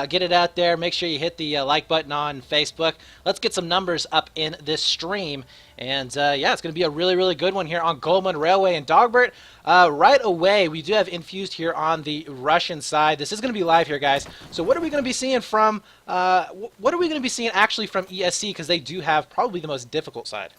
Get it out there. Make sure you hit the like button on Facebook. Let's get some numbers up in this stream. And yeah, it's going to be a really, really good one here on Goldman Railway and Dogbert. Right away, we do have Infused here on the Russian side. This is going to be live here, guys. So what are we going to be seeing from, what are we going to be seeing actually from ESC? Because they do have probably the most difficult side.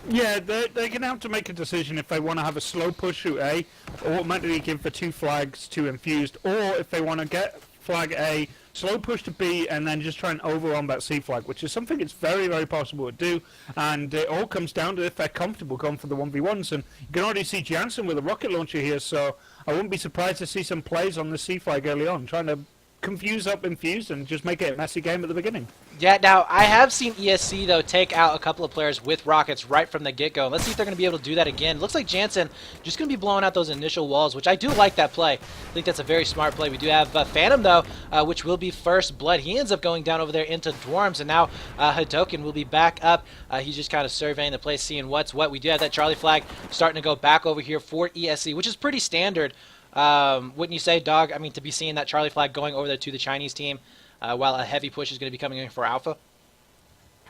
Yeah, they're going to have to make a decision if they want to have a slow push through A, automatically give the 2 flags to Infused, or if they want to get flag A, slow push to B, and then just try and overrun that C flag, which is something it's very, very possible to do. And it all comes down to if they're comfortable going for the 1v1s. And you can already see Jansen with a rocket launcher here, so I wouldn't be surprised to see some plays on the C flag early on, trying to confuse up Infused and just make it a messy game at the beginning. Yeah, now, I have seen ESC, though, take out a couple of players with rockets right from the get-go. Let's see if they're going to be able to do that again. Looks like Jansen just going to be blowing out those initial walls, which I do like that play. I think that's a very smart play. We do have Phantom, though, which will be first blood. He ends up going down over there into Dwarms, and now Hadoken will be back up. He's just kind of surveying the place, seeing what's what. We do have that Charlie flag starting to go back over here for ESC, which is pretty standard. Wouldn't you say, Dog? I mean, to be seeing that Charlie flag going over there to the Chinese team, while a heavy push is going to be coming in for Alpha?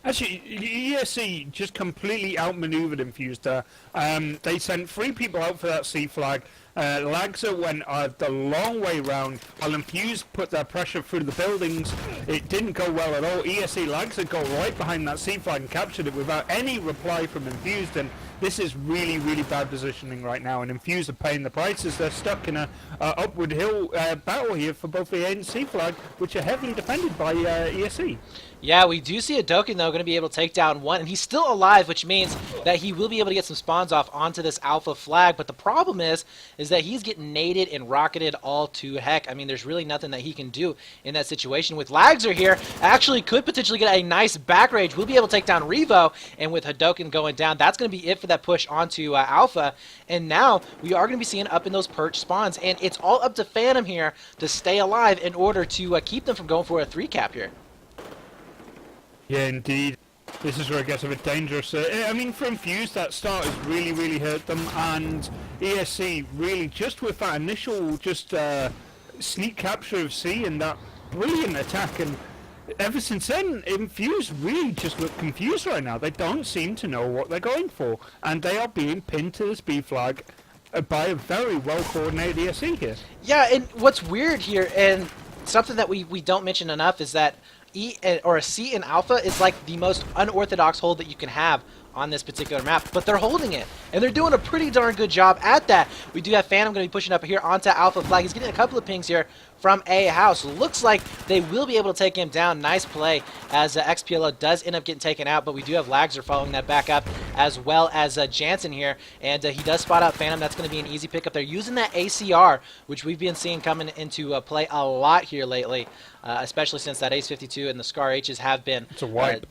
Actually, ESC just completely outmaneuvered Infused there. They sent 3 people out for that C flag. Lagza went the long way round, while Infused put their pressure through the buildings. It didn't go well at all. ESC Lagza got right behind that C flag and captured it without any reply from Infused, and this is really, really bad positioning right now, and Infused are paying the prices. They're stuck in a upward hill battle here for both the A and C flag, which are heavily defended by ESC. Yeah, we do see Hadoken, though, going to be able to take down one, and he's still alive, which means that he will be able to get some spawns off onto this Alpha flag. But the problem is that he's getting naded and rocketed all to heck. I mean, there's really nothing that he can do in that situation. With Lagzer here, actually could potentially get a nice back rage. We'll be able to take down Revo, and with Hadoken going down, that's going to be it for that push onto Alpha. And now we are going to be seeing up in those perch spawns, and it's all up to Phantom here to stay alive in order to keep them from going for a 3-cap here. Yeah, indeed. This is where it gets a bit dangerous. I mean, for Infused, that start has really, really hurt them, and ESC really, just with that initial sneak capture of C and that brilliant attack, and ever since then, Infused really just look confused right now. They don't seem to know what they're going for, and they are being pinned to this B flag by a very well-coordinated ESC here. Yeah, and what's weird here, and something that we don't mention enough, is that a C in Alpha is like the most unorthodox hold that you can have on this particular map, but they're holding it, and they're doing a pretty darn good job at that. We do have Phantom going to be pushing up here onto Alpha flag. He's getting a couple of pings here from A house. Looks like they will be able to take him down. Nice play as XPLO does end up getting taken out, but we do have Lagzer following that back up, as well as Jansen here, and he does spot out Phantom. That's going to be an easy pickup. They're using that ACR, which we've been seeing coming into play a lot here lately, especially since that Ace 52 and the Scar H's have been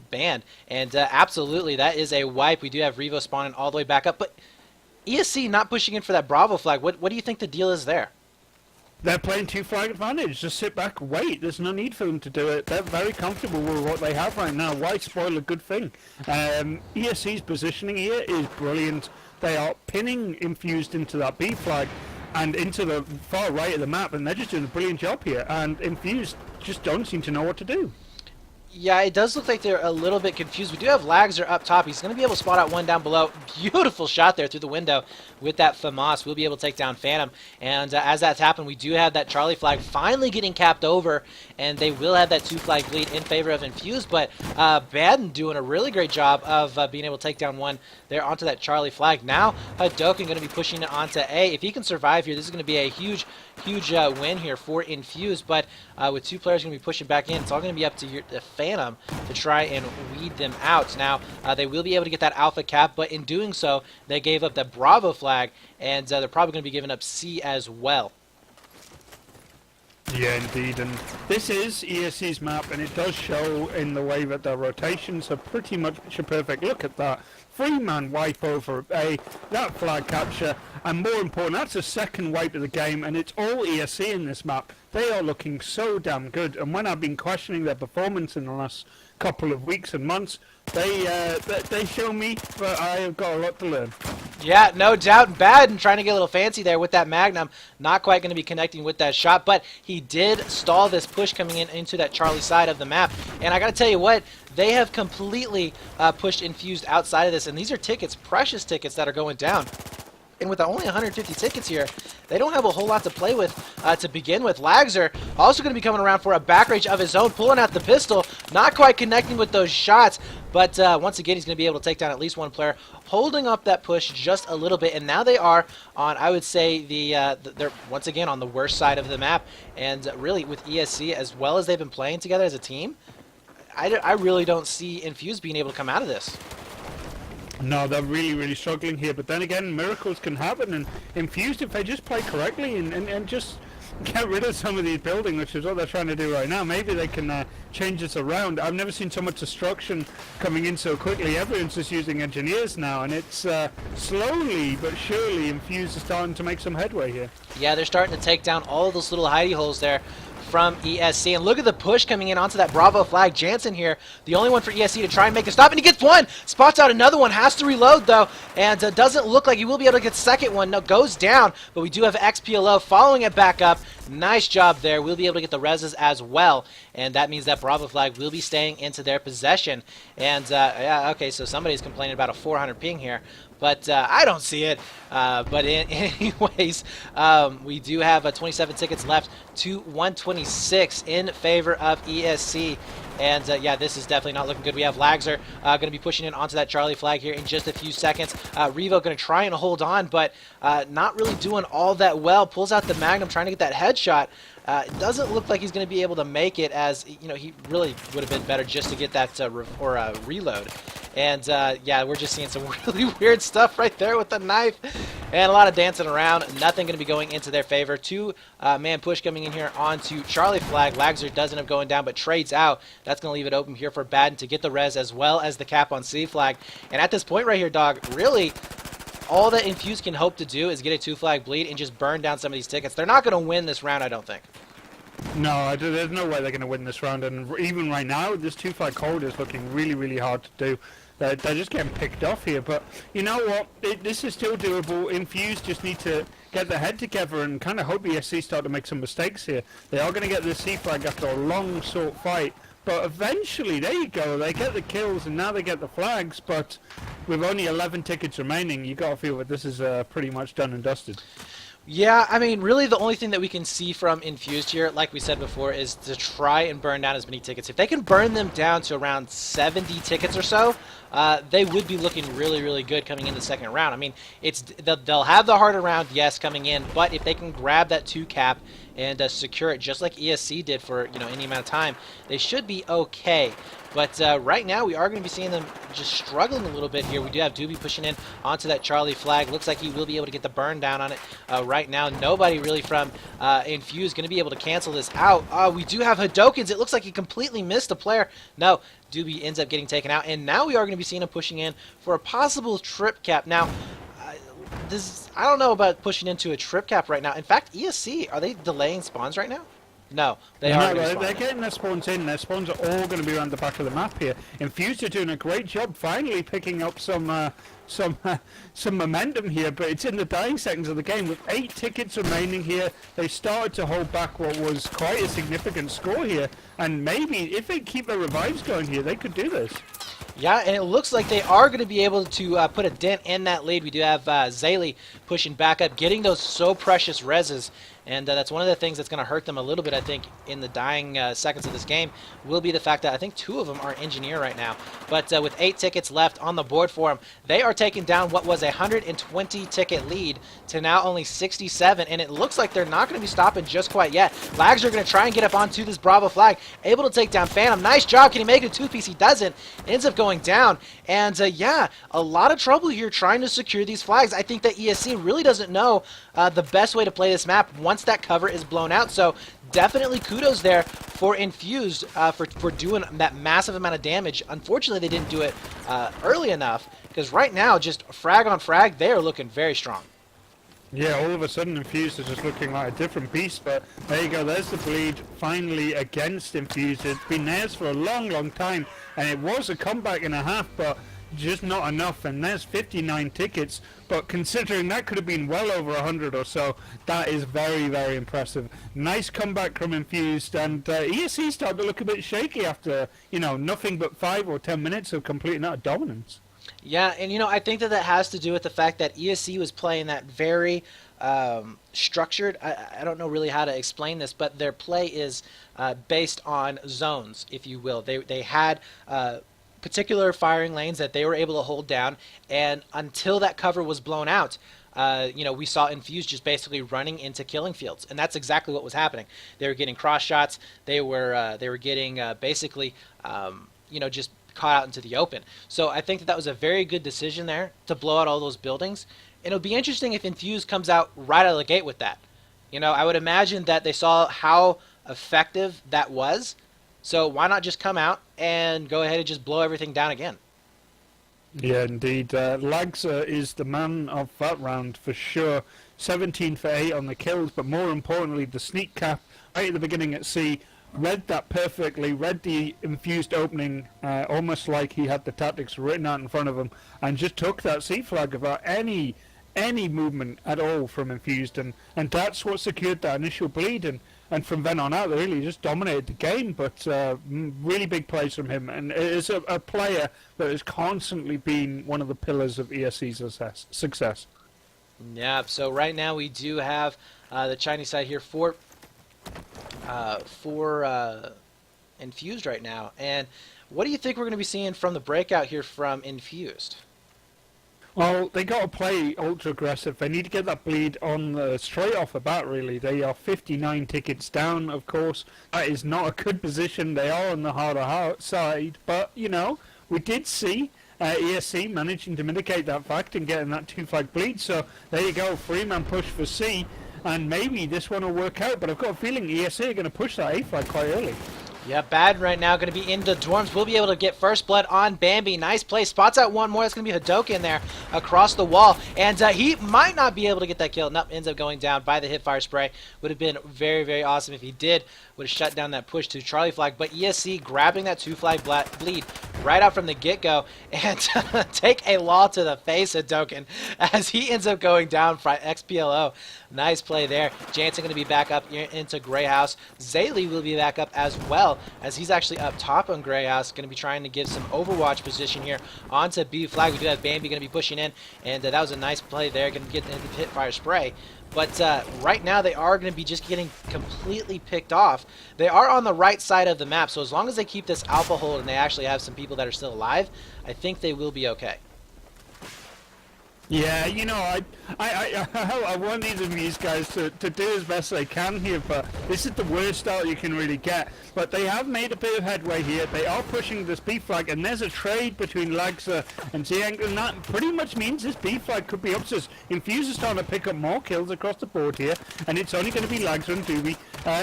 banned. And absolutely, that is a wipe. We do have Revo spawning all the way back up, but ESC not pushing in for that Bravo flag. What do you think the deal is there? They're playing 2 flag advantage. Just sit back, wait. There's no need for them to do it. They're very comfortable with what they have right now. Why spoil a good thing? ESC's positioning here is brilliant. They are pinning Infused into that B flag and into the far right of the map, and they're just doing a brilliant job here. And Infused just don't seem to know what to do. Yeah, it does look like they're a little bit confused. We do have Lagzer up top. He's going to be able to spot out one down below. Beautiful shot there through the window with that FAMAS. We'll be able to take down Phantom. And as that's happened, we do have that Charlie flag finally getting capped over, and they will have that 2-flag lead in favor of Infused. But Baden doing a really great job of being able to take down one there onto that Charlie flag. Now Hadoken going to be pushing it onto A. If he can survive here, this is going to be a huge win here for Infused. But with 2 players going to be pushing back in, it's all going to be up to the Phantom to try and weed them out. Now, they will be able to get that Alpha cap, but in doing so, they gave up the Bravo flag, and they're probably going to be giving up C as well. Yeah, indeed, and this is ESC's map, and it does show in the way that their rotations are pretty much a perfect. Look at that. 3-man wipe over A, that flag capture, and more important, that's a second wipe of the game, and it's all ESC in this map. They are looking so damn good, and when I've been questioning their performance in the last couple of weeks and months, they show me that I have got a lot to learn. Yeah, no doubt. Bad and trying to get a little fancy there with that Magnum. Not quite going to be connecting with that shot, but he did stall this push coming in into that Charlie side of the map. And I got to tell you what, they have completely pushed Infused outside of this, and these are tickets, precious tickets that are going down. And with only 150 tickets here, they don't have a whole lot to play with to begin with. Lagzer also going to be coming around for a back rage of his own, pulling out the pistol, not quite connecting with those shots. But once again, he's going to be able to take down at least one player, holding up that push just a little bit. And now they are on, I would say, they're once again on the worst side of the map. And really, with ESC, as well as they've been playing together as a team, I really don't see Infused being able to come out of this. No, they're really, really struggling here. But then again, miracles can happen. And Infused, if they just play correctly and just get rid of some of these buildings, which is what they're trying to do right now, maybe they can change this around. I've never seen so much destruction coming in so quickly. Everyone's just using engineers now, and it's slowly but surely Infused is starting to make some headway here. Yeah, they're starting to take down all of those little hidey holes there from ESC. And look at the push coming in onto that Bravo flag. Jansen here, the only one for ESC to try and make a stop, and he gets one! Spots out another one, has to reload though, and doesn't look like he will be able to get second one. No, goes down, but we do have XPLO following it back up. Nice job there. We'll be able to get the reses as well, and that means that Bravo flag will be staying into their possession. And yeah, okay, so somebody's complaining about a 400 ping here, but I don't see it. But anyways, we do have 27 tickets left to 126 in favor of ESC. And yeah, this is definitely not looking good. We have Lagzer going to be pushing in onto that Charlie flag here in just a few seconds. Revo going to try and hold on, but not really doing all that well. Pulls out the Magnum, trying to get that headshot. It doesn't look like he's going to be able to make it, as you know, he really would have been better just to get that reload. And yeah, we're just seeing some really weird stuff right there with the knife, and a lot of dancing around. Nothing going to be going into their favor. Two-man push coming in here onto Charlie flag. Lagzer doesn't have going down, but trades out. That's going to leave it open here for Baden to get the res as well as the cap on C flag. And at this point right here, dog, really all that Infused can hope to do is get a 2-flag bleed and just burn down some of these tickets. They're not going to win this round, I don't think. No, there's no way they're going to win this round. And even right now, this 2-flag hold is looking really, really hard to do. They're just getting picked off here. But you know what? This is still doable. Infused just need to get their head together and kind of hope ESC start to make some mistakes here. They are going to get the C flag after a long, short fight. But eventually, there you go, they get the kills and now they get the flags. But with only 11 tickets remaining, you got to feel that this is pretty much done and dusted. Yeah, I mean, really the only thing that we can see from Infused here, like we said before, is to try and burn down as many tickets. If they can burn them down to around 70 tickets or so, they would be looking really, really good coming in the second round. I mean, they'll have the harder round, yes, coming in, but if they can grab that 2 cap and secure it just like ESC did for any amount of time, they should be okay. But right now, we are going to be seeing them just struggling a little bit here. We do have Doobie pushing in onto that Charlie flag. Looks like he will be able to get the burn down on it right now. Nobody really from Infused going to be able to cancel this out. We do have Hadokens. It looks like he completely missed a player. No, Doobie ends up getting taken out. And now we are going to be seeing him pushing in for a possible trip cap. Now, I don't know about pushing into a trip cap right now. In fact, ESC, are they delaying spawns right now? No, they are. They're getting their spawns in. Their spawns are all going to be around the back of the map here. Infused are doing a great job finally picking up some momentum here, but it's in the dying seconds of the game. With 8 tickets remaining here, they started to hold back what was quite a significant score here. And maybe if they keep their revives going here, they could do this. Yeah, and it looks like they are going to be able to put a dent in that lead. We do have Zaylee pushing back up, getting those so precious reses. And that's one of the things that's going to hurt them a little bit, I think, in the dying seconds of this game, will be the fact that I think 2 of them are engineer right now. But with 8 tickets left on the board for them, they are taking down what was a 120-ticket lead to now only 67. And it looks like they're not going to be stopping just quite yet. Lags are going to try and get up onto this Bravo flag, able to take down Phantom. Nice job. Can he make it a 2-piece? He doesn't. Ends up going down. And yeah, a lot of trouble here trying to secure these flags. I think that ESC really doesn't know the best way to play this map once that cover is blown out. So definitely kudos there for Infused for doing that massive amount of damage. Unfortunately, they didn't do it early enough, because right now, just frag on frag, they are looking very strong. Yeah, all of a sudden Infused is just looking like a different beast, but there you go, there's the bleed finally against Infused. It's been theirs for a long, long time, and it was a comeback and a half, but just not enough, and there's 59 tickets, but considering that could have been well over 100 or so, that is very, very impressive. Nice comeback from Infused, and ESC started to look a bit shaky after, nothing but 5 or 10 minutes of complete and utter dominance. Yeah, and I think that has to do with the fact that ESC was playing that very structured. I don't know really how to explain this, but their play is based on zones, if you will. They had particular firing lanes that they were able to hold down, and until that cover was blown out, we saw Infused just basically running into killing fields, and that's exactly what was happening. They were getting cross shots. They were getting basically just caught out into the open. So I think that was a very good decision there to blow out all those buildings. And it'll be interesting if Infused comes out right out of the gate with that. I would imagine that they saw how effective that was. So why not just come out and go ahead and just blow everything down again? Yeah, indeed. Lags is the man of that round for sure. 17 for 8 on the kills, but more importantly, the sneak cap right at the beginning at C. Read that perfectly, read the Infused opening almost like he had the tactics written out in front of him, and just took that C flag without any movement at all from Infused, and that's what secured that initial bleed, and from then on out they really just dominated the game, but really big plays from him, and it is a player that has constantly been one of the pillars of ESC's success. Yeah, so right now we do have the Chinese side here for Infused right now. And what do you think we're going to be seeing from the breakout here from Infused? Well, they got to play ultra aggressive. They need to get that bleed on straight off the bat, really. They are 59 tickets down, of course. That is not a good position. They are on the harder side. But, we did see ESC managing to mitigate that fact and getting that 2-flag bleed. So there you go, 3-man push for C. And maybe this one will work out, but I've got a feeling ESC are going to push that A-flag quite early. Yeah, Bad right now going to be in the dorms. We'll be able to get first blood on Bambi. Nice play. Spots out one more. That's going to be Hadoken there across the wall. And he might not be able to get that kill. Nope, ends up going down by the hipfire spray. Would have been very, very awesome if he did. Would have shut down that push to Charlie flag. But ESC grabbing that 2-flag bleed right out from the get-go and take a law to the face, Hadoken, as he ends up going down for XPLO. Nice play there. Jansen going to be back up into Grey House. Zaylee will be back up as well, as he's actually up top on Grey House. Going to be trying to give some Overwatch position here onto B flag. We do have Bambi going to be pushing in, and that was a nice play there. Going to get the hit fire spray. But right now they are going to be just getting completely picked off. They are on the right side of the map, so as long as they keep this alpha hold and they actually have some people that are still alive, I think they will be okay. Yeah, I want these guys to do as best they can here, but this is the worst start you can really get. But they have made a bit of headway here. They are pushing this B flag, and there's a trade between Lagza and Ziang, and that pretty much means this B flag could be up to us. Infused is starting to pick up more kills across the board here, and it's only going to be Lagza and Doobie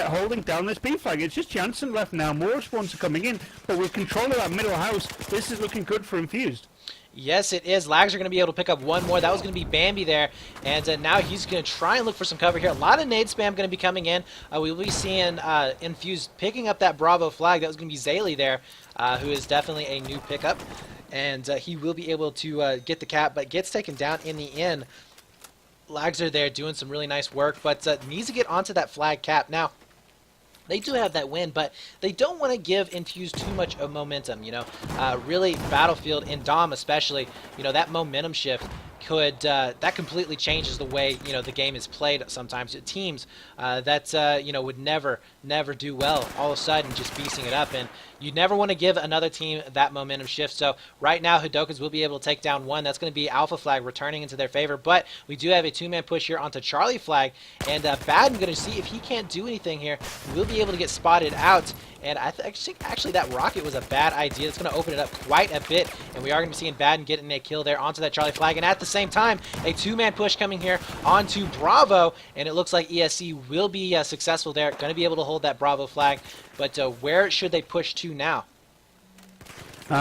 holding down this B flag. It's just Jansen left now. More spawns are coming in, but with control of that middle house, this is looking good for Infused. Yes, it is. Lags are going to be able to pick up one more. That was going to be Bambi there. And now he's going to try and look for some cover here. A lot of nade spam going to be coming in. We will be seeing Infused picking up that Bravo flag. That was going to be Zaylee there, who is definitely a new pickup. And he will be able to get the cap, but gets taken down in the end. Lags are there doing some really nice work, but needs to get onto that flag cap. Now, they do have that win, but they don't want to give Infused too much of momentum, really Battlefield and Dom especially, that momentum shift could, that completely changes the way, the game is played sometimes. Teams that, would never do well, all of a sudden just beasting it up, and you never want to give another team that momentum shift. So right now, Hadokens will be able to take down one. That's going to be Alpha Flag returning into their favor, but we do have a 2-man push here onto Charlie Flag, and Baden going to see if he can't do anything here. We'll be able to get spotted out, and I think actually that rocket was a bad idea. It's going to open it up quite a bit, and we are going to be seeing Baden getting a kill there onto that Charlie Flag, and at the same time, a 2-man push coming here onto Bravo, and it looks like ESC will be successful there. Going to be able to hold that Bravo flag, but where should they push to now?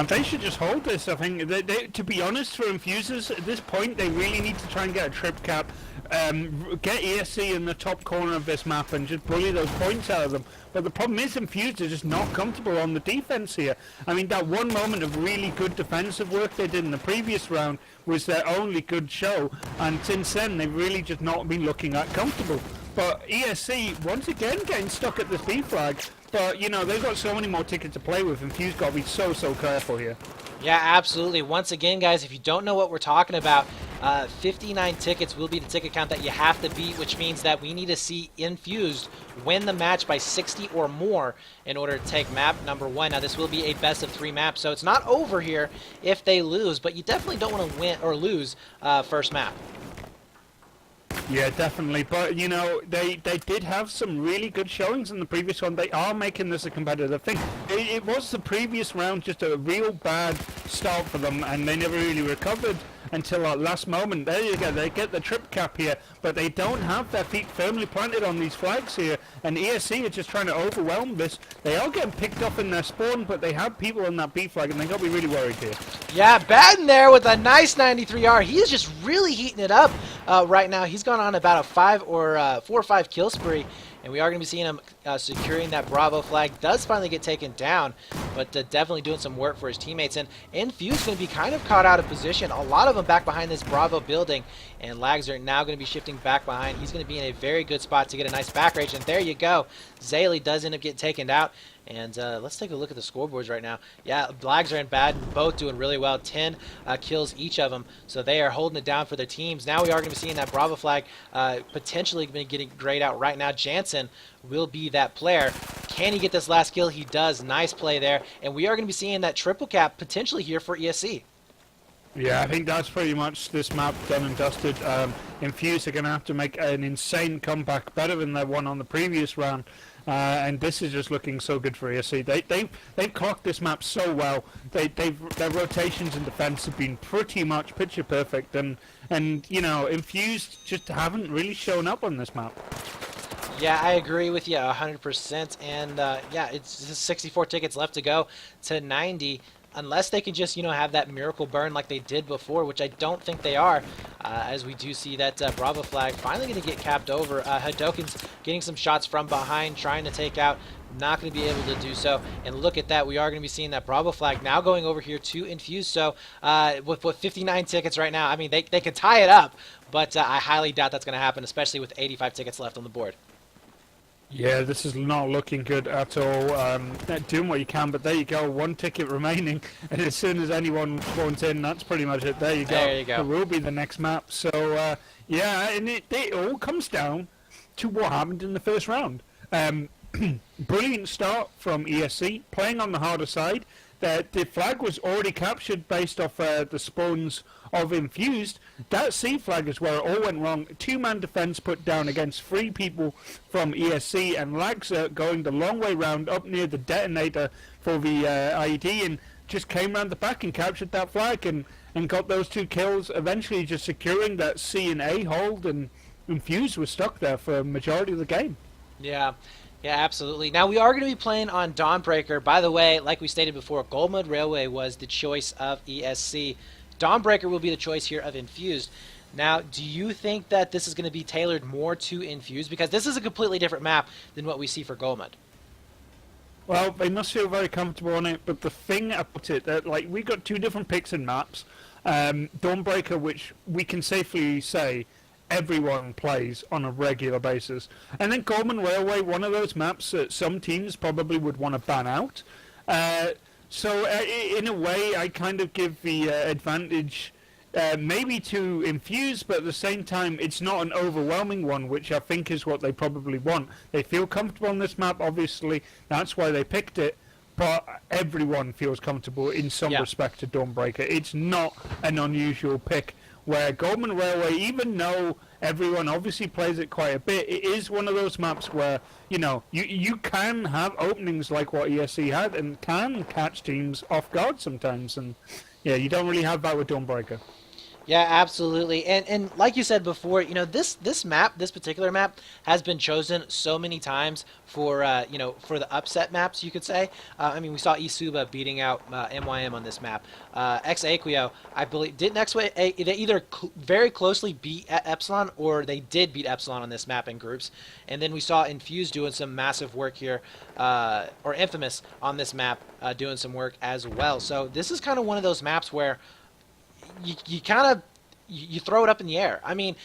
They should just hold this. I think, to be honest, for Infusers, at this point, they really need to try and get a trip cap, get ESC in the top corner of this map and just bully those points out of them. But the problem is Infused are just not comfortable on the defense here. I mean, that one moment of really good defensive work they did in the previous round was their only good show, and since then, they've really just not been looking that comfortable. But ESC, once again, getting stuck at the C flag. But, you know, they've got so many more tickets to play with. Infused got to be so careful here. Yeah, absolutely. Once again, guys, if you don't know what we're talking about, 59 tickets will be the ticket count that you have to beat, which means that we need to see Infused win the match by 60 or more in order to take map number 1. Now, this will be a best of 3 map, so it's not over here if they lose, but you definitely don't want to win or lose first map. Yeah, definitely. But, you know, they did have some really good showings in the previous one. They are making this a competitive thing. It was the previous round just a real bad start for them, and they never really recovered until that last moment. There you go. They get the trip cap here, but they don't have their feet firmly planted on these flags here. And ESC are just trying to overwhelm this. They are getting picked up in their spawn, but they have people on that B flag, and they got to be really worried here. Yeah, Batten there with a nice 93R. He is just really heating it up right now. He's gone on about a 4 or 5 kill spree, and we are going to be seeing him securing that Bravo flag. Does finally get taken down, but definitely doing some work for his teammates. And Infused going to be kind of caught out of position. A lot of them back behind this Bravo building, and Lags are now going to be shifting back behind. He's going to be in a very good spot to get a nice back rage, and there you go. Zaylee does end up getting taken out. And let's take a look at the scoreboards right now. Yeah, Lags are in bad, both doing really well. 10 kills each of them, so they are holding it down for their teams. Now we are going to be seeing that Bravo flag potentially getting grayed out right now. Jansen will be that player. Can he get this last kill? He does. Nice play there. And we are going to be seeing that triple cap potentially here for ESC. Yeah, I think that's pretty much this map done and dusted. Infused are going to have to make an insane comeback, better than their one on the previous round. And this is just looking so good for ESC. They've clocked this map so well. Their rotations in defense have been pretty much picture perfect, and you know, Infused just haven't really shown up on this map. Yeah, I agree with you 100%. And yeah, it's 64 tickets left to go to 90. Unless they can just, you know, have that miracle burn like they did before, which I don't think they are, as we do see that Bravo flag finally going to get capped over. Hadoken's getting some shots from behind, trying to take out, not going to be able to do so. And look at that, we are going to be seeing that Bravo flag now going over here to Infuse. So with 59 tickets right now, I mean, they can tie it up, but I highly doubt that's going to happen, especially with 85 tickets left on the board. Yeah, this is not looking good at all. Doing what you can, but there you go, 1 ticket remaining, and as soon as anyone spawns in, that's pretty much it. There you go. There you go. It will be the next map. So, yeah, and it all comes down to what happened in the first round. Brilliant start from ESC, playing on the harder side. The flag was already captured based off the spawns of Infused. That C flag is where it all went wrong. 2-man defense put down against 3 people from ESC, and Lags going the long way round up near the detonator for the IED, and just came round the back and captured that flag and got those 2 kills, eventually just securing that C and A hold, and Infused was stuck there for a majority of the game. Yeah. Yeah, absolutely. Now, we are going to be playing on Dawnbreaker. By the way, like we stated before, Goldmud Railway was the choice of ESC. Dawnbreaker will be the choice here of Infused. Now, do you think that this is going to be tailored more to Infused? Because this is a completely different map than what we see for Goldmud. Well, they must feel very comfortable on it, but the thing about it, that like we got 2 different picks in maps. Dawnbreaker, which we can safely say everyone plays on a regular basis. And then Goldman Railway, one of those maps that some teams probably would want to ban out. So in a way, I kind of give the advantage maybe to Infuse, but at the same time, it's not an overwhelming one, which I think is what they probably want. They feel comfortable on this map, obviously. That's why they picked it. But everyone feels comfortable in some respect to Dawnbreaker. It's not an unusual pick. Where Goldman Railway, even though everyone obviously plays it quite a bit, it is one of those maps where, you know, you can have openings like what ESC had and can catch teams off guard sometimes. And, yeah, you don't really have that with Dawnbreaker. Yeah, absolutely. And like you said before, you know, this particular map has been chosen so many times for you know, for the upset maps, you could say. I mean, we saw Isuba beating out MYM on this map. Ex Aquio, I believe, didn't they either very closely beat Epsilon, or they did beat Epsilon on this map in groups. And then we saw Infused doing some massive work here, or Infamous on this map doing some work as well. So this is kind of one of those maps where you kind of you throw it up in the air. I mean,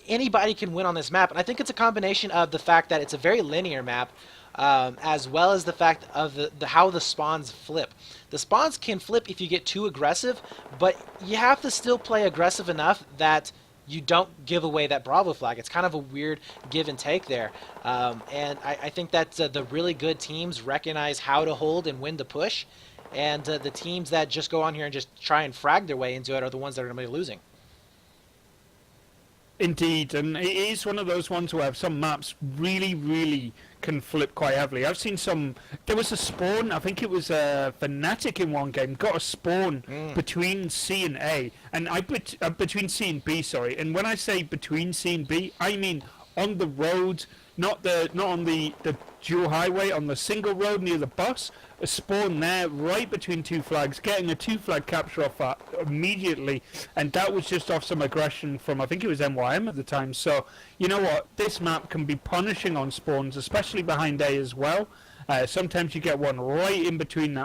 anybody can win on this map, and I think it's a combination of the fact that it's a very linear map, as well as the fact of the how the spawns flip. The spawns can flip if you get too aggressive, but you have to still play aggressive enough that you don't give away that Bravo flag. It's kind of a weird give and take there, and I think that the really good teams recognize how to hold and when to push, and the teams that just go on here and just try and frag their way into it are the ones that are going to be losing. Indeed, and it is one of those ones where some maps really can flip quite heavily. I've seen some. There was a spawn. I think it was a Fnatic in one game got a spawn between C and A, and between C and B. Sorry, and when I say between C and B, I mean on the road, not on the dual highway, on the single road near the bus. A spawn there right between two flags, getting a two flag capture off that immediately, and that was just off some aggression from, I think it was MYM at the time. So you know what, this map can be punishing on spawns, especially behind A as well. Sometimes you get one right in between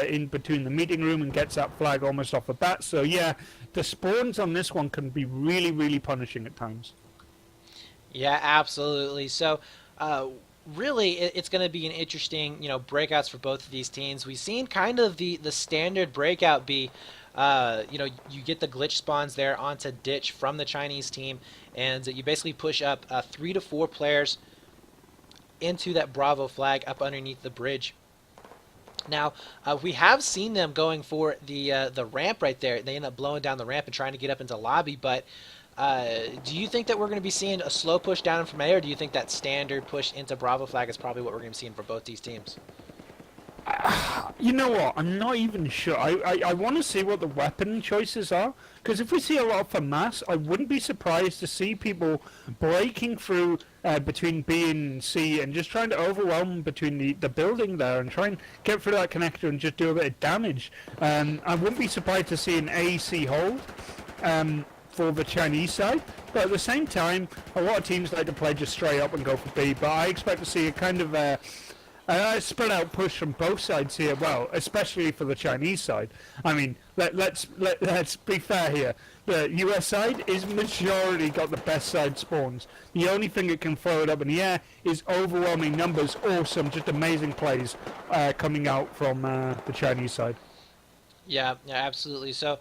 in between the meeting room and gets that flag almost off the bat. So yeah, the spawns on this one can be really punishing at times. Yeah, absolutely. So, really, it's going to be an interesting, you know, breakouts for both of these teams. We've seen kind of the standard breakout be, you know, you get the glitch spawns there onto ditch from the Chinese team, and you basically push up 3 to 4 players into that Bravo flag up underneath the bridge. Now, we have seen them going for the ramp right there. They end up blowing down the ramp and trying to get up into lobby, but do you think that we're going to be seeing a slow push down from A, or do you think that standard push into Bravo flag is probably what we're going to be seeing for both these teams? You know what? I'm not even sure. I want to see what the weapon choices are, because if we see a lot of FAMAS, I wouldn't be surprised to see people breaking through between B and C and just trying to overwhelm between the building there and try and get through that connector and just do a bit of damage. I wouldn't be surprised to see an AC hold. For the Chinese side, but at the same time, a lot of teams like to play just straight up and go for B, but I expect to see a kind of a spread out push from both sides here, well, especially for the Chinese side. I mean, let's be fair here. The US side is majority got the best side spawns. The only thing that can throw it up in the air is overwhelming numbers or some just amazing plays coming out from the Chinese side. Yeah, absolutely. So,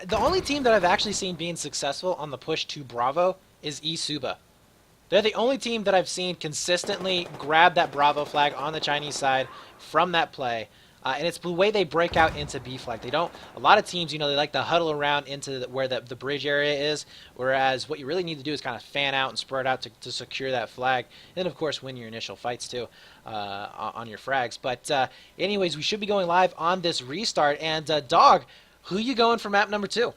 the only team that I've actually seen being successful on the push to Bravo is eSuba. They're the only team that I've seen consistently grab that Bravo flag on the Chinese side from that play. And it's the way they break out into B flag. They don't. A lot of teams, you know, they like to huddle around into where the bridge area is. Whereas what you really need to do is kind of fan out and spread out to secure that flag. And then, of course, win your initial fights too on your frags. But anyways, we should be going live on this restart. And Dog, who you going for map number 2?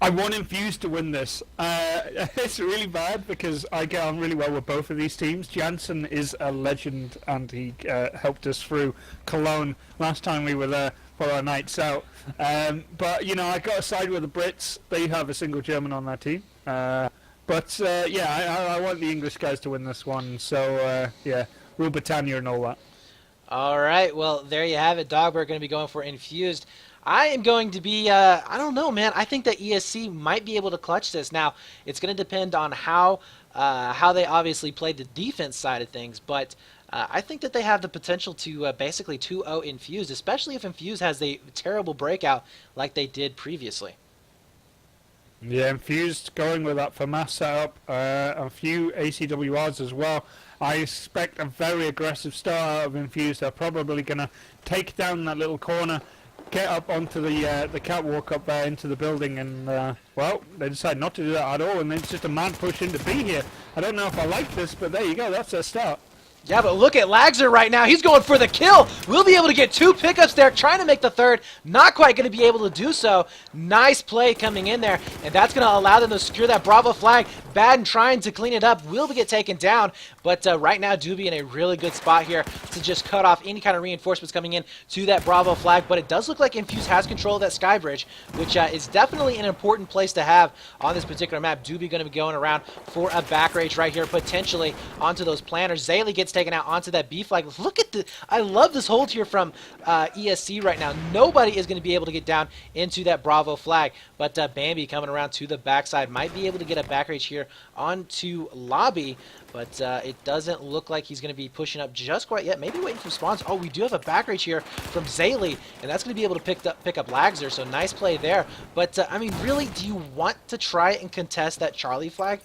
I want Infused to win this. It's really bad because I get on really well with both of these teams. Jansen is a legend, and he helped us through Cologne last time we were there for our nights out. But, you know, I got to side with the Brits. They have a single German on their team. Yeah, I want the English guys to win this one. So, yeah, Rule Britannia and all that. All right, well, there you have it. Dog, we're going to be going for Infused. I am going to be, I don't know, man. I think that ESC might be able to clutch this. Now, it's going to depend on how they obviously play the defense side of things, but I think that they have the potential to basically 2-0 Infused, especially if Infused has a terrible breakout like they did previously. Yeah, Infused going with that FAMAS setup, a few ACWRs as well. I expect a very aggressive start out of Infused. They're probably going to take down that little corner, get up onto the catwalk up there into the building, and well, they decide not to do that at all, and it's just a mad push into B here. I don't know if I like this, but there you go, that's their start. Yeah, but look at Lagzer right now. He's going for the kill. We'll be able to get 2 pickups there, trying to make the third. Not quite going to be able to do so. Nice play coming in there, and that's going to allow them to secure that Bravo flag. Baden trying to clean it up will get taken down, but right now Doobie in a really good spot here to just cut off any kind of reinforcements coming in to that Bravo flag. But it does look like Infused has control of that sky bridge, which is definitely an important place to have on this particular map. Doobie going to be going around for a back rage right here, potentially onto those planners. Zaylee gets taken out onto that B flag. Look at the, I love this hold here from ESC right now. Nobody is going to be able to get down into that Bravo flag, but Bambi coming around to the backside might be able to get a back rage here onto Lobby, but it doesn't look like he's going to be pushing up just quite yet. Maybe waiting for spawns. Oh, we do have a back rage here from Zaylee, and that's going to be able to pick up Lagzer, so nice play there. But, I mean, really, do you want to try and contest that Charlie flag?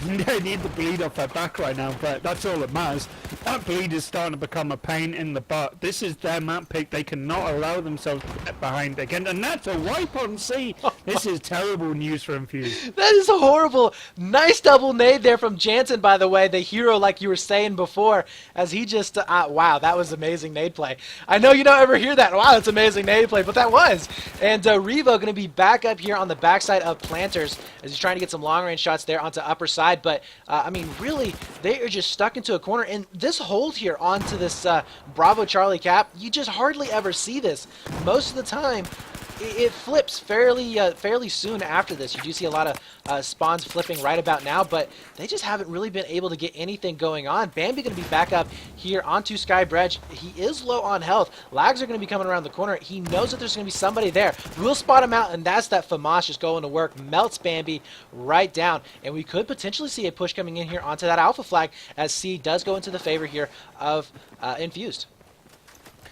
They need the bleed off their back right now, but that's all that matters. That bleed is starting to become a pain in the butt. This is their map pick. They cannot allow themselves to get behind again, and that's a wipe on C. This is terrible news for Infused. That is horrible. Nice double nade there from Jansen, by the way, the hero like you were saying before, as he just, wow, that was amazing nade play. I know you don't ever hear that. Wow, that's amazing nade play, but that was. And Revo going to be back up here on the backside of Planters as he's trying to get some long-range shots there onto upper side. But, I mean, really, they are just stuck into a corner. And this hold here onto this Bravo Charlie cap, you just hardly ever see this. Most of the time, it flips fairly soon after this. You do see a lot of spawns flipping right about now, but they just haven't really been able to get anything going on. Bambi going to be back up here onto Sky Bridge. He is low on health. Lags are going to be coming around the corner. He knows that there's going to be somebody there. We'll spot him out, and that's that FAMAS just going to work. Melts Bambi right down, and we could potentially see a push coming in here onto that Alpha flag as C does go into the favor here of Infused.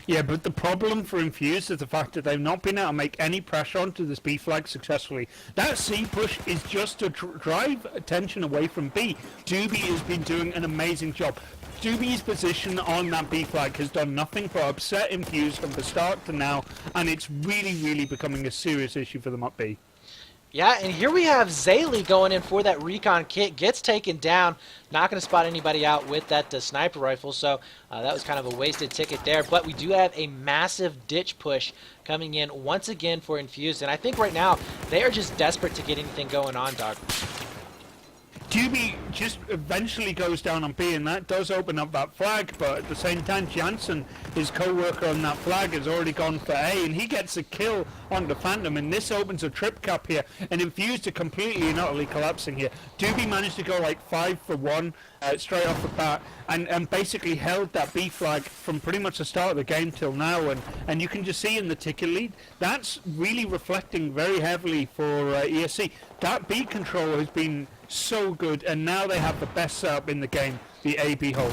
Yeah, but the problem for Infused is the fact that they've not been able to make any pressure onto this B flag successfully. That C push is just to drive attention away from B. Doobie has been doing an amazing job. Doobie's position on that B flag has done nothing but upset Infused from the start to now, and it's really becoming a serious issue for them up B. Yeah, and here we have Zaylee going in for that recon kit. Gets taken down. Not going to spot anybody out with that sniper rifle, so that was kind of a wasted ticket there. But we do have a massive ditch push coming in once again for Infused, and I think right now they are just desperate to get anything going on, Doc. Doobie just eventually goes down on B, and that does open up that flag, but at the same time, Jansen, his co-worker on that flag, has already gone for A, and he gets a kill on the Phantom, and this opens a trip cap here, and Infused are completely and utterly collapsing here. Doobie managed to go like 5 for 1 straight off the bat, and basically held that B flag from pretty much the start of the game till now, and you can just see in the ticket lead, that's really reflecting very heavily for ESC. That B control has been so good, and now they have the best setup in the game, the AB hold.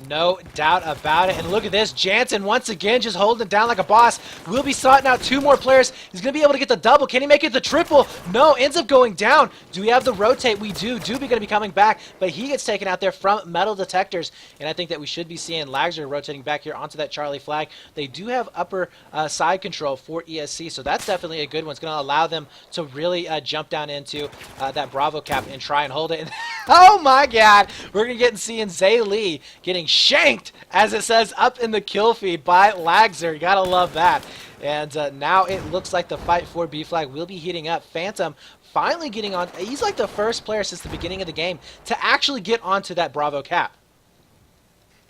No doubt about it. And look at this. Jansen once again just holding it down like a boss. Will be sorting out 2 more players. He's going to be able to get the double. Can he make it the triple? No, ends up going down. Do we have the rotate? We do. Doobie going to be coming back, but he gets taken out there from metal detectors. And I think that we should be seeing Lagzer rotating back here onto that Charlie flag. They do have upper side control for ESC, so that's definitely a good one. It's going to allow them to really jump down into that Bravo cap and try and hold it. And oh my God, we're going to get seeing Zaylee getting shanked, as it says up in the kill feed, by Lagzer. You gotta love that. And now it looks like the fight for B flag will be heating up. Phantom finally getting on. He's like the first player since the beginning of the game to actually get onto that Bravo cap.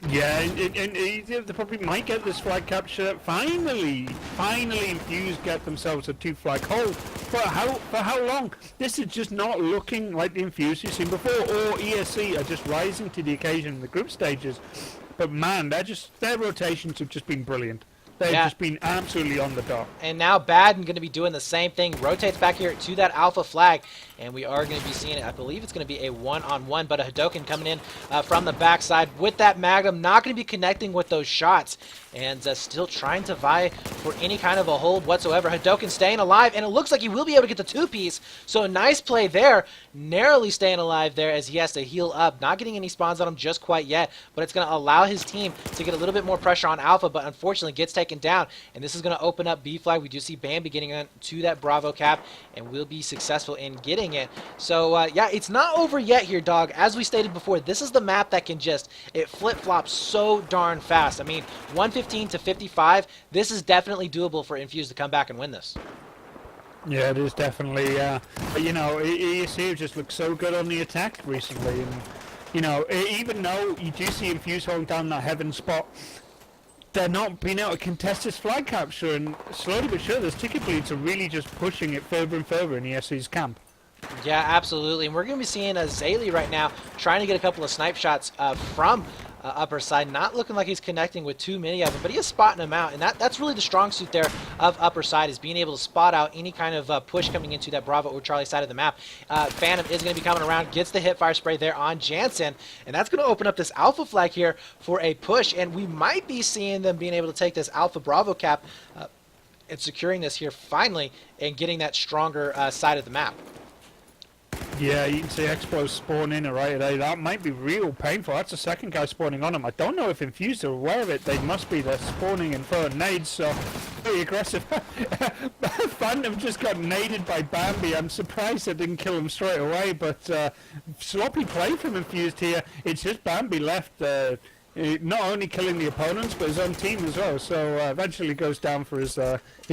Yeah, and they probably might get this flag capture. Finally Infused get themselves a 2 flag hold. For how long? This is just not looking like the Infused you've seen before, or ESC are just rising to the occasion in the group stages. But man, their rotations have just been brilliant. They've just been absolutely on the dot. And now Baden going to be doing the same thing. Rotates back here to that Alpha flag. And we are going to be seeing it. I believe it's going to be a 1-on-1. But a Hadoken coming in from the backside with that Magnum. Not going to be connecting with those shots. and still trying to vie for any kind of a hold whatsoever. Hadoken staying alive, and it looks like he will be able to get the two-piece, so a nice play there, narrowly staying alive there as he has to heal up. Not getting any spawns on him just quite yet, but it's going to allow his team to get a little bit more pressure on Alpha, but unfortunately gets taken down, and this is going to open up B flag. We do see Bambi getting to that Bravo cap, and will be successful in getting it. So yeah, it's not over yet here, dog. As we stated before, this is the map that can just, it flip-flops so darn fast. I mean, 115 to 55, this is definitely doable for Infused to come back and win this. Yeah, it is definitely. But you know, ESC just looks so good on the attack recently, and you know, even though you do see Infused holding down that heaven spot, they're not being able to contest this flag capture, and slowly but surely, those ticket bleeds are really just pushing it further and further in ESC's camp. Yeah, absolutely. And we're going to be seeing Zaylee right now trying to get a couple of snipe shots from upper side. Not looking like he's connecting with too many of them, but he is spotting them out. And that's really the strong suit there of upper side, is being able to spot out any kind of push coming into that Bravo or Charlie side of the map. Phantom is going to be coming around, gets the hip fire spray there on Jansen, and that's going to open up this Alpha flag here for a push. And we might be seeing them being able to take this Alpha Bravo cap and securing this here finally and getting that stronger side of the map. Yeah, you can see Explos spawn in right away. That might be real painful. That's the second guy spawning on him. I don't know if Infused are aware of it. They must be. They're spawning and throwing nades, so very aggressive. Phantom just got naded by Bambi. I'm surprised it didn't kill him straight away, but sloppy play from Infused here. It's just Bambi left. Not only killing the opponents, but his own team as well. So eventually goes down for his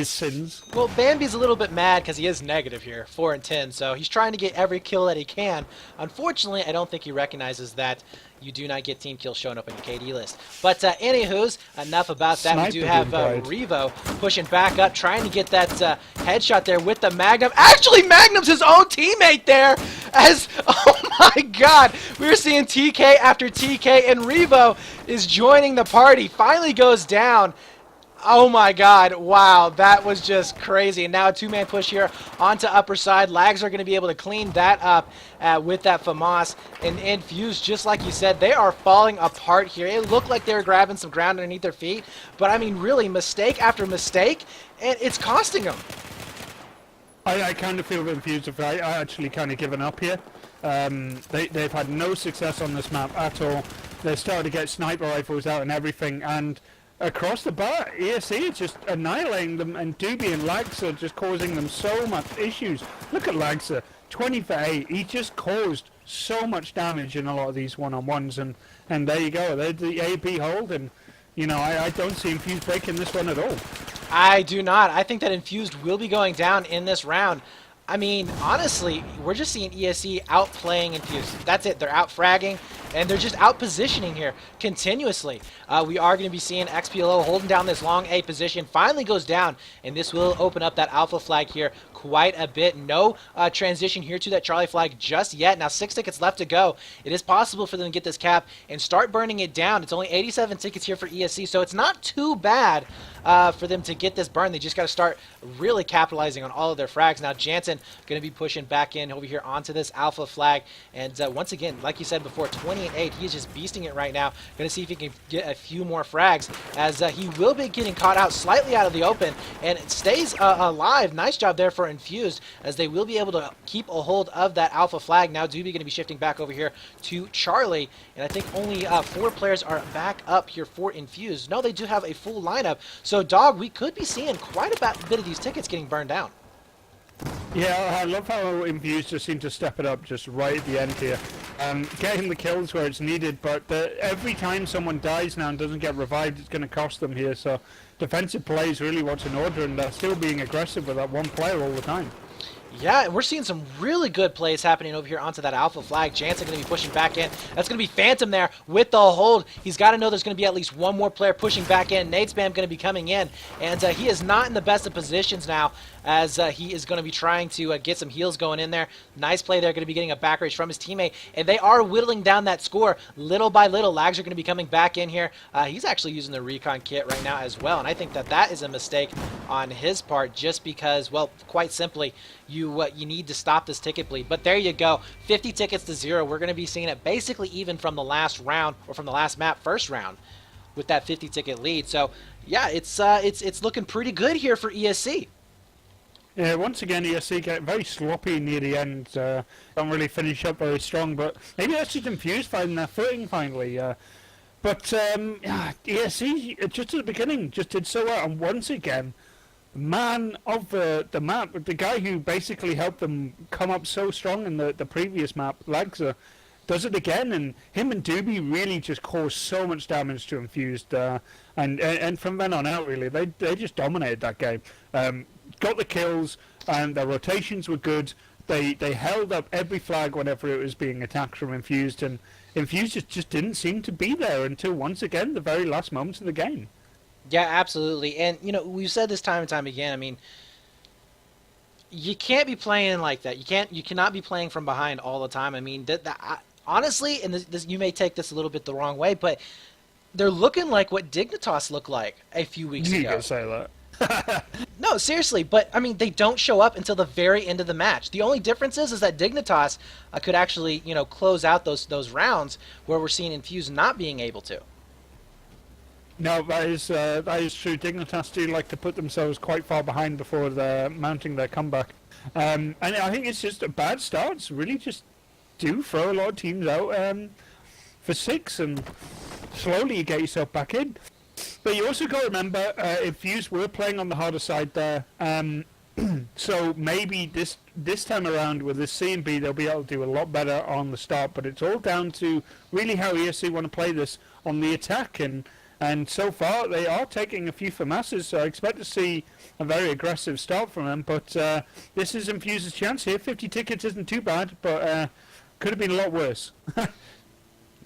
sins. Well, Bambi's a little bit mad because he is negative here, 4 and 10. So he's trying to get every kill that he can. Unfortunately, I don't think he recognizes that you do not get team kills showing up in the KD list. But anywho's, enough about that. Sniper We do have doing Revo pushing back up, trying to get that headshot there with the Magnum. Actually, Magnum's his own teammate there. As, oh my God, we're seeing TK after TK, and Revo is joining the party. Finally goes down. Oh my God, wow, that was just crazy. And now a two-man push here onto upper side. Lags are going to be able to clean that up with that FAMAS. And Infused, just like you said, they are falling apart here. It looked like they were grabbing some ground underneath their feet. But I mean, really, mistake after mistake, and it's costing them. I kind of feel Infused have actually kind of given up here. They've had no success on this map at all. They're starting to get sniper rifles out and everything, and across the bar, ESC is just annihilating them, and Doobie and Lagsa just causing them so much issues. Look at Lagsa, 20 for 8. He just caused so much damage in a lot of these one-on-ones, and there you go. They're the A-B hold, and you know, I don't see Infused breaking this one at all. I do not. I think that Infused will be going down in this round. I mean, honestly, we're just seeing ESC outplaying Infused. That's it. They're out fragging, and they're just out positioning here continuously. We are going to be seeing XPLO holding down this long A position. Finally goes down, and this will open up that Alpha flag here quite a bit. No transition here to that Charlie flag just yet. Now 6 tickets left to go. It is possible for them to get this cap and start burning it down. It's only 87 tickets here for ESC, so it's not too bad for them to get this burn. They just got to start really capitalizing on all of their frags. Now Jansen going to be pushing back in over here onto this Alpha flag, and once again, like you said before, 20 and 8. He is just beasting it right now. Going to see if he can get a few more frags, as he will be getting caught out slightly out of the open, and it stays alive. Nice job there for Infused, as they will be able to keep a hold of that Alpha flag. Now Doobie going to be shifting back over here to Charlie, and I think only 4 players are back up here for Infused. No, they do have a full lineup. So, Dog, we could be seeing quite a bit of these tickets getting burned down. Yeah, I love how Infused just seem to step it up just right at the end here. Getting the kills where it's needed, but every time someone dies now and doesn't get revived, it's going to cost them here. So defensive play is really what's in order, and they're still being aggressive with that one player all the time. Yeah, we're seeing some really good plays happening over here onto that Alpha flag. Jansen going to be pushing back in. That's going to be Phantom there with the hold. He's got to know there's going to be at least one more player pushing back in. Nade Spam going to be coming in, and he is not in the best of positions now, as he is going to be trying to get some heals going in there. Nice play there, going to be getting a back rage from his teammate, and they are whittling down that score little by little. Lags are going to be coming back in here. He's actually using the recon kit right now as well, and I think that that is a mistake on his part, just because, well, quite simply, you need to stop this ticket bleed. But there you go, 50 tickets to 0. We're going to be seeing it basically even from the last round, or from the last map, first round. with that 50 ticket lead. So yeah, it's looking pretty good here for ESC. Yeah, once again, ESC get very sloppy near the end. Don't really finish up very strong, but maybe that's just Infused finding their footing finally. But yeah, ESC, just at the beginning, just did so well. And once again, man of the map, the guy who basically helped them come up so strong in the previous map, Lagza, does it again. And him and Doobie really just caused so much damage to Infused. And from then on out, really, they just dominated that game. Got the kills, and their rotations were good. They held up every flag whenever it was being attacked from Infused, and Infused just didn't seem to be there until once again the very last moments of the game. Yeah, absolutely. And you know, we've said this time and time again. I mean, you can't be playing like that. You cannot be playing from behind all the time. I mean, honestly, and this, you may take this a little bit the wrong way, but they're looking like what Dignitas looked like a few weeks ago. You can say that. No, seriously, but I mean, they don't show up until the very end of the match. The only difference is that Dignitas could actually, you know, close out those rounds where we're seeing Infused not being able to. No, that is true. Dignitas do like to put themselves quite far behind before they're mounting their comeback. And I think it's just a bad start. It's really just do throw a lot of teams out for 6, and slowly you get yourself back in. But you also got to remember, Infused were playing on the harder side there. So maybe this time around with the C and B, they'll be able to do a lot better on the start. But it's all down to really how ESC want to play this on the attack. And so far, they are taking a few for masses. So I expect to see a very aggressive start from them. But this is Infused's chance here. 50 tickets isn't too bad, but could have been a lot worse.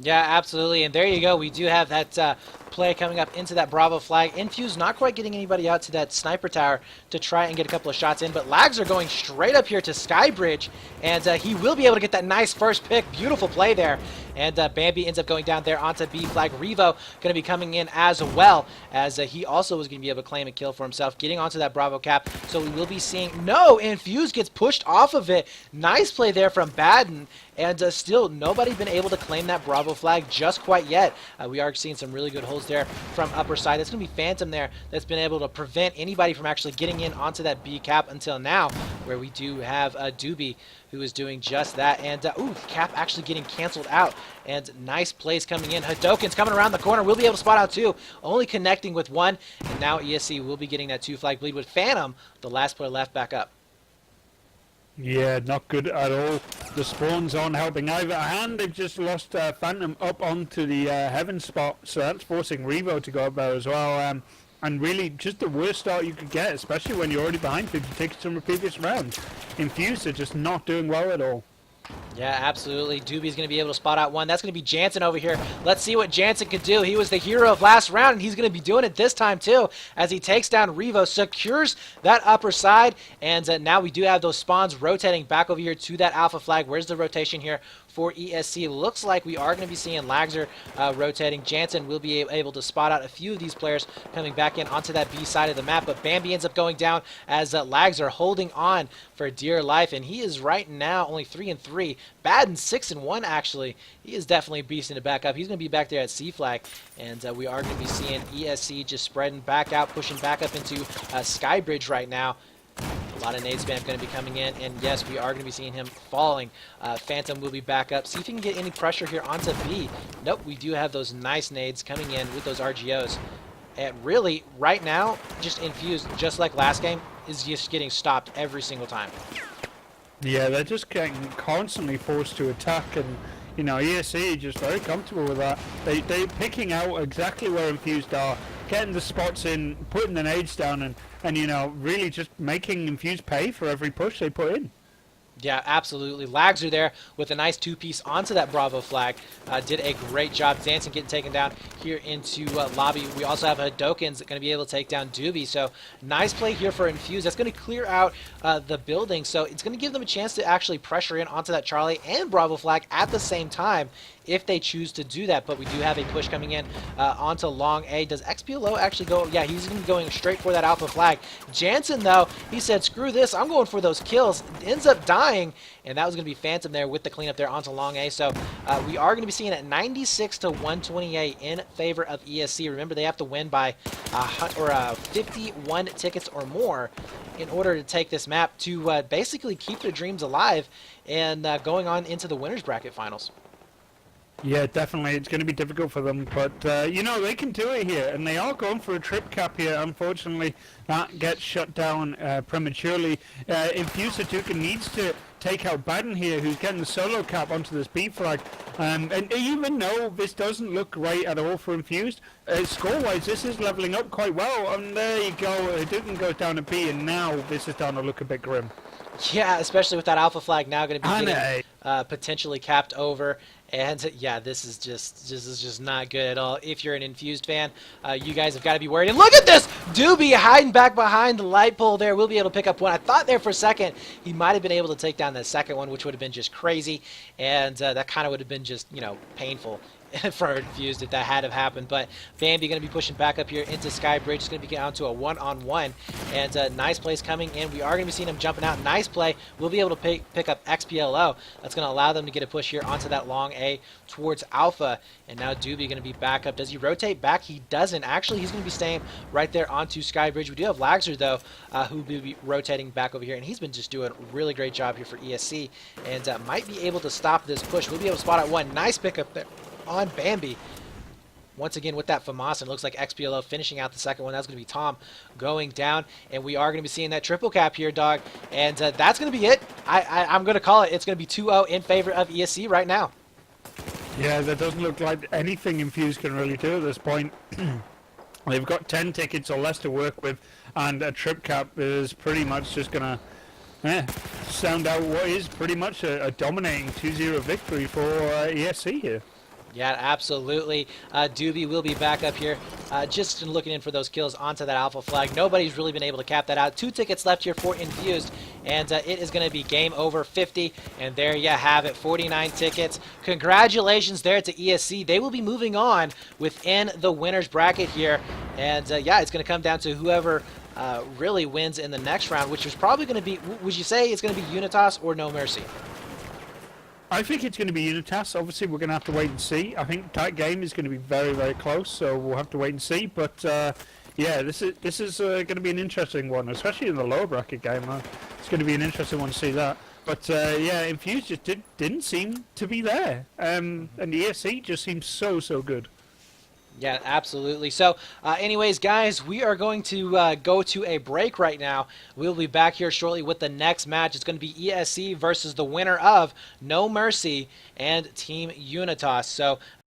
Yeah, absolutely. And there you go. We do have that play coming up into that Bravo flag. Infused not quite getting anybody out to that sniper tower to try and get a couple of shots in, but Lags are going straight up here to Skybridge, and he will be able to get that nice first pick. Beautiful play there. And Bambi ends up going down there onto B flag. Revo going to be coming in as well, as he also was going to be able to claim a kill for himself, getting onto that Bravo cap. So we will be seeing... No! Infused gets pushed off of it. Nice play there from Baden. And still, nobody been able to claim that Bravo flag just quite yet. We are seeing some really good holds there from upper side. That's going to be Phantom there that's been able to prevent anybody from actually getting in onto that B cap until now, where we do have Doobie, who is doing just that. And, ooh, cap actually getting canceled out. And nice plays coming in. Hadoken's coming around the corner. We'll be able to spot out 2. Only connecting with 1. And now ESC will be getting that 2-flag bleed with Phantom, the last player left, back up. Yeah, not good at all. The spawn's on helping either hand. They've just lost Phantom up onto the heaven spot. So that's forcing Revo to go up there as well. And really, just the worst start you could get, especially when you're already behind 50 tickets from the previous round. Infused are just not doing well at all. Yeah, absolutely. Doobie's going to be able to spot out 1. That's going to be Jansen over here. Let's see what Jansen can do. He was the hero of last round, and he's going to be doing it this time too, as he takes down Revo, secures that upper side, and now we do have those spawns rotating back over here to that alpha flag. Where's the rotation here for ESC? Looks like we are going to be seeing Lagzer rotating. Jansen will be able to spot out a few of these players coming back in onto that B side of the map, but Bambi ends up going down as Lagzer holding on for dear life, and he is right now only 3-3. Baden 6-1 actually. He is definitely beasting it back up. He's going to be back there at C flag, and we are going to be seeing ESC just spreading back out, pushing back up into Skybridge right now. A lot of nade spam going to be coming in, and yes, we are going to be seeing him falling. Phantom will be back up. See if he can get any pressure here onto B. Nope, we do have those nice nades coming in with those RGOs. And really, right now, just Infused, just like last game, is just getting stopped every single time. Yeah, they're just getting constantly forced to attack, and you know, ESC are just very comfortable with that. They're picking out exactly where Infused are, getting the spots in, putting the nades down, and you know, really just making Infused pay for every push they put in. Yeah, absolutely. Lags are there with a nice 2-piece onto that Bravo flag. Did a great job. Jansen getting taken down here into lobby. We also have Hadoken's going to be able to take down Doobie. So nice play here for Infused. That's going to clear out the building. So it's going to give them a chance to actually pressure in onto that Charlie and Bravo flag at the same time if they choose to do that. But we do have a push coming in onto long A. Does XPLO actually go? Yeah, he's going to be going straight for that alpha flag. Jansen, though, he said, screw this, I'm going for those kills. Ends up dying, and that was going to be Phantom there with the cleanup there onto long A. So we are going to be seeing it 96 to 128 in favor of ESC. Remember, they have to win by 51 tickets or more in order to take this map to basically keep their dreams alive and going on into the winners bracket finals. Yeah, definitely. It's going to be difficult for them, but, you know, they can do it here, and they are going for a trip cap here. Unfortunately, that gets shut down prematurely. Infused Tuka needs to take out Baden here, who's getting the solo cap onto this B flag. And even though this doesn't look great at all for Infused, score-wise, this is leveling up quite well. And there you go. Dukan goes down to B, and now this is starting to look a bit grim. Yeah, especially with that alpha flag now going to be getting potentially capped over. And yeah, this is just not good at all. If you're an Infused fan, you guys have got to be worried. And look at this! Doobie hiding back behind the light pole there. We'll be able to pick up one. I thought there for a second he might have been able to take down the second one, which would have been just crazy. And that kind of would have been just, you know, painful for Infused if that had have happened. But Bambi going to be pushing back up here into Skybridge. It's going to be getting onto a one-on-one. And nice plays coming in. We are going to be seeing him jumping out. Nice play. We'll be able to pick up XPLO. That's going to allow them to get a push here onto that long A towards Alpha. And now Doobie going to be back up. Does he rotate back? He doesn't. Actually, he's going to be staying right there onto Skybridge. We do have Lagzer, though, who will be rotating back over here. And he's been just doing a really great job here for ESC. And might be able to stop this push. We'll be able to spot out one. Nice pickup there on Bambi. Once again with that FAMAS, it looks like XPLO finishing out the second one. That's going to be Tom going down, and we are going to be seeing that triple cap here, dog. And that's going to be it. I'm going to call it. It's going to be 2-0 in favor of ESC right now. Yeah, that doesn't look like anything Infused can really do at this point. They've got 10 tickets or less to work with, and a trip cap is pretty much just going to sound out what is pretty much a dominating 2-0 victory for ESC here. Yeah, absolutely. Doobie will be back up here, just looking in for those kills onto that alpha flag. Nobody's really been able to cap that out. 2 tickets left here for Infused, and it is going to be game over 50. And there you have it, 49 tickets. Congratulations there to ESC. They will be moving on within the winners bracket here. And yeah, it's going to come down to whoever really wins in the next round, which is probably going to be, would you say it's going to be Unitas or No Mercy? I think it's going to be Unitas. Obviously, we're going to have to wait and see. I think that game is going to be very, very close, so we'll have to wait and see. But yeah, this is going to be an interesting one, especially in the lower bracket game. It's going to be an interesting one to see that. But yeah, Infused just didn't seem to be there, and the ESC just seems so good. Yeah, absolutely. So, anyways, guys, we are going to go to a break right now. We'll be back here shortly with the next match. It's going to be ESC versus the winner of No Mercy and Team Unitas. So,